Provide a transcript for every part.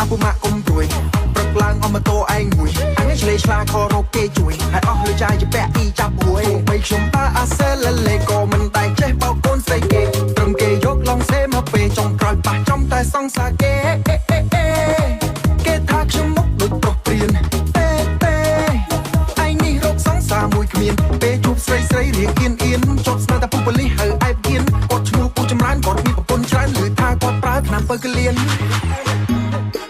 អាពុម៉ាក់គុំព្រួយព្រឹកឡើងអមតោឯងមួយអញឆ្លេឆ្លាខរោគេជួយហើយអស់លើចាយជាពាក់ទីចាប់ហួយបីខ្ញុំតាអាសេលលេក៏មិនតែចេះបោកកូនស្រីគេត្រឹមគេយកឡងសេមកពេលចុងក្រោយប៉ះចំតែសង្សារគេគេថាខ្ញុំមុខដូចប្រុសព្រានទេឯងនេះរកសង្សារមួយគ្មានពេលជួបស្រីរៀងអៀនចប់ស្នាតែពុះបលិះហើយឯបគៀនគាត់ឈ្មោះពូចម្រើនគាត់មានប្រពន្ធច្រើនឮថាគាត់ប្រើថ្នាំពើកលៀន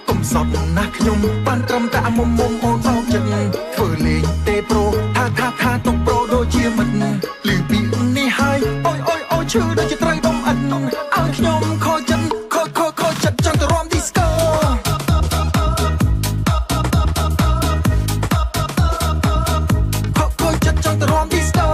ទុំសតណាស់ខ្ញុំបានត្រឹមតែមុំអូនបោកចិត្តធ្វើលេងទេប្រូថាទុកប្រូដូចជាមិនឮពីនេះហើយអូយឈឺដូចជាត្រូវដុំអិនឲ្យខ្ញុំខូចចិត្តចង់ទៅរាំឌីស្កូខូចចិត្តចង់ទៅរាំឌីស្កូ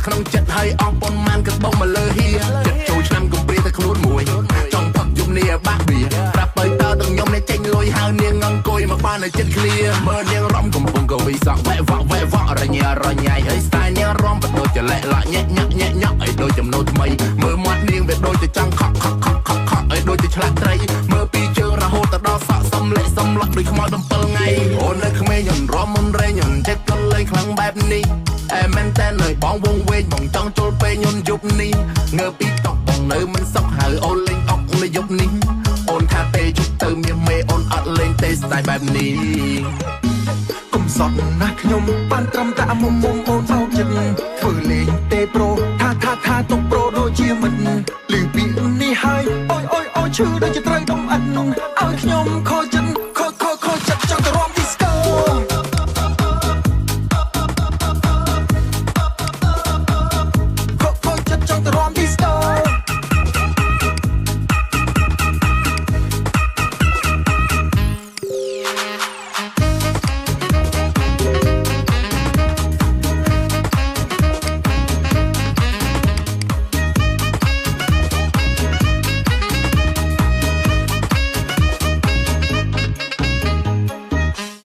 ក្នុងចិត្តហើយអស់ប៉ុន្មានក៏បងមកលើហៀចិត្តចូលឆ្នាំកំព្រាតែខ្លួនមួយចង់ផឹកយំនេះបាក់បៀប្រាប់ទៅតើទាំងខ្ញុំនេះចេញលុយហៅនាងអង្គុយមកបានតែចិត្តឃ្លាមើលនាងរំកំពុងកវីសក់វ៉ែវ៉ក់រញ៉ៃហើយស្ទាយនាងរំបដូរចលែកលាក់ញាក់ឲ្យដូចចំណូលថ្មីមើលមាត់នាងវាដូចទៅចង់ខក់ឲ្យដូចទៅឆ្លាក់ត្រីមើលពីជើងរហូតទៅដល់សក់សំលេចសំឡក់ដូចខ្មោច7ថ្ងៃអូននៅក្មេងញ៉ាំរំមុនរែងញ៉ាំចិត្តក៏លេងខ្លាំងបែបនេះមែនតែនៅបងវងវែងបងចង់ចូលពេលញ៉ុនយប់នេះងើពីតុកបងនៅមិនសុខហៅអូនលេងអុកនៅយប់នេះអូនថាទេជប់ទៅមានមេអូនអត់លេងទេស្ដាយបែបនេះកុំសត់ណាស់ខ្ញុំបានត្រឹមតែមុំអូនបោកចិត្តធ្វើលេងទេប្រូថាទុកប្រូដូចជាមិនឮពីនេះហើយអូយឈឺដូច